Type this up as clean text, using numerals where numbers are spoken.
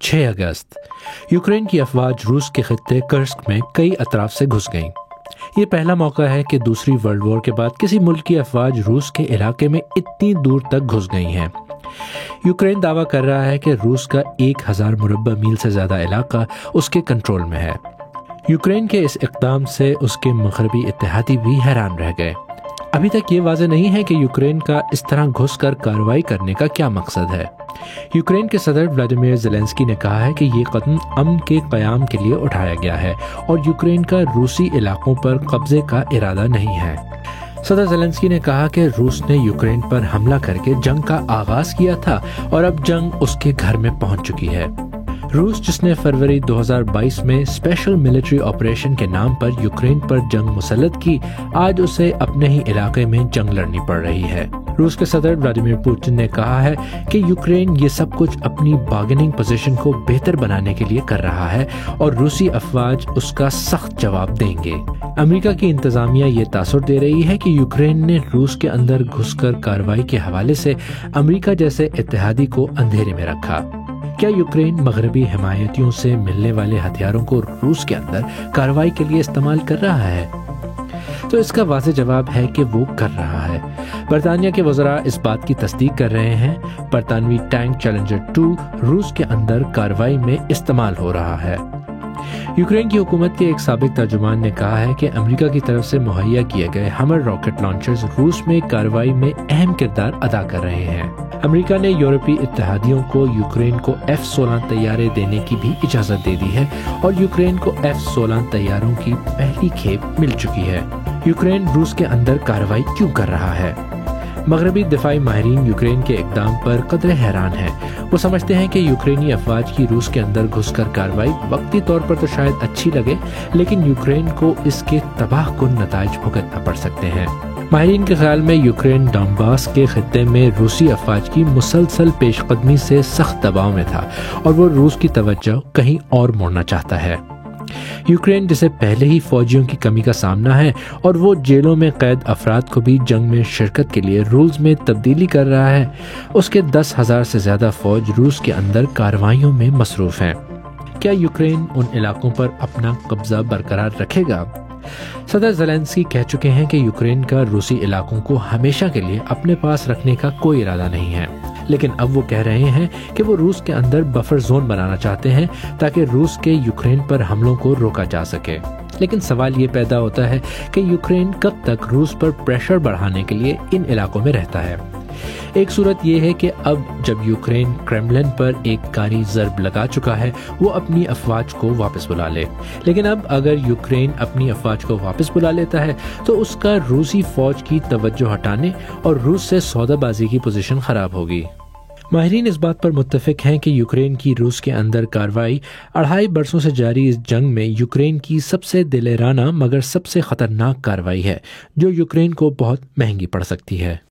6 अगस्त Ukraine की अफवाज रूस के खित्ते कर्स्क में कई अतराफ से घुस गईं। ये पहला मौका है कि दूसरी वर्ल्ड वॉर के बाद किसी मुल्क की अफवाज रूस के इलाके में इतनी दूर तक घुस गई हैं। यूक्रेन दावा कर रहा है कि रूस का 1000 मुरब्बा मील से ज़्यादा इलाका उसके कंट्रोल में है। यूक्रेन के इस इक़दाम से उसके मग़रबी इत्तेहादी भी हैरान रह गए। अभी तक ये वाज़ेह नहीं है कि यूक्रेन का इस तरह घुसकर कार्रवाई करने का क्या मकसद है। यूक्रेन के सदर व्लादिमीर ज़ेलेंस्की ने कहा है कि ये कदम अमन के क़याम के लिए उठाया गया है और यूक्रेन का रूसी इलाकों पर कब्जे का इरादा नहीं है। सदर ज़ेलेंस्की ने कहा कि रूस ने यूक्रेन पर हमला करके जंग का आगाज़ किया था और अब जंग उसके घर में पहुंच चुकी है। रूस, जिसने फरवरी 2022 में स्पेशल मिलिट्री ऑपरेशन के नाम पर यूक्रेन पर जंग मुसल्लत की, आज उसे अपने ही इलाके में जंग लड़नी पड़ रही है। रूस के सदर व्लादिमीर पुतिन ने कहा है कि यूक्रेन ये सब कुछ अपनी बार्गेनिंग पोजीशन को बेहतर बनाने के लिए कर रहा है और रूसी अफवाज उसका सख्त जवाब देंगे। अमेरिका की इंतजामिया ये तासुर दे रही है कि यूक्रेन ने रूस के अंदर घुसकर कार्रवाई के हवाले से अमेरिका जैसे इत्तेहादी को अंधेरे में रखा। क्या यूक्रेन मगरबी हिमायतियों से मिलने वाले हथियारों को रूस के अंदर कार्रवाई के लिए इस्तेमाल कर रहा है? तो इसका वाज़ेह जवाब है कि वो कर रहा है। बरतानिया के वज़रा इस बात की तस्दीक कर रहे हैं। बरतानवी टैंक चैलेंजर 2 रूस के अंदर कार्रवाई में इस्तेमाल हो रहा है। यूक्रेन की हुकूमत के एक साबिक तर्जुमान ने कहा है कि अमेरिका की तरफ से मुहैया किए गए हमर रॉकेट लॉन्चर्स रूस में कार्रवाई में अहम किरदार अदा कर रहे हैं। अमेरिका ने यूरोपीय इत्तेहादियों को यूक्रेन को F-16 तैयारे देने की भी इजाज़त दे दी है और यूक्रेन को F-16 तैयारों की पहली खेप मिल चुकी है। यूक्रेन रूस के अंदर कार्रवाई क्यों कर रहा है? मगरबी दिफाई माहिरीन यूक्रेन के इक़दाम पर कदरे हैरान हैं। वो समझते हैं कि यूक्रेनी अफवाज की रूस के अंदर घुसकर कार्रवाई वक्ती तौर पर तो शायद अच्छी लगे, लेकिन यूक्रेन को इसके तबाहकुन नताइज भुगतना पड़ सकते हैं। माहिरीन के ख्याल में यूक्रेन डॉनबास के खित्ते में रूसी अफवाज की मुसलसल पेशकदमी से सख्त दबाव में था और वो रूस की तवज्जो कहीं और मोड़ना चाहता है। यूक्रेन, जिसे पहले ही फौजियों की कमी का सामना है और वो जेलों में कैद अफराद को भी जंग में शिरकत के लिए रूल्स में तब्दीली कर रहा है, उसके 10,000 से ज़्यादा फौज रूस के अंदर कार्रवाइयों में मसरूफ़ हैं। क्या यूक्रेन उन इलाकों पर अपना कब्जा बरकरार रखेगा? सदर ज़ेलेंस्की कह चुके हैं कि यूक्रेन का रूसी इलाकों को हमेशा के लिए अपने पास रखने का कोई इरादा नहीं है, लेकिन अब वो कह रहे हैं कि वो रूस के अंदर बफर जोन बनाना चाहते हैं ताकि रूस के यूक्रेन पर हमलों को रोका जा सके। लेकिन सवाल ये पैदा होता है कि यूक्रेन कब तक रूस पर प्रेशर बढ़ाने के लिए इन इलाकों में रहता है। एक सूरत यह है कि अब जब यूक्रेन क्रेमलिन पर एक कारी ज़र्ब लगा चुका है, वो अपनी अफवाज को वापस बुला ले। लेकिन अब अगर यूक्रेन अपनी अफवाज को वापस बुला लेता है तो उसका रूसी फौज की तवज्जो हटाने और रूस से सौदाबाजी की पोजीशन खराब होगी। माहिरीन इस बात पर मुत्तफिक हैं कि यूक्रेन की रूस के अंदर कार्रवाई 2.5 बरसों से जारी इस जंग में यूक्रेन की सबसे दिलेराना मगर सबसे खतरनाक कार्रवाई है, जो यूक्रेन को बहुत महंगी पड़ सकती है।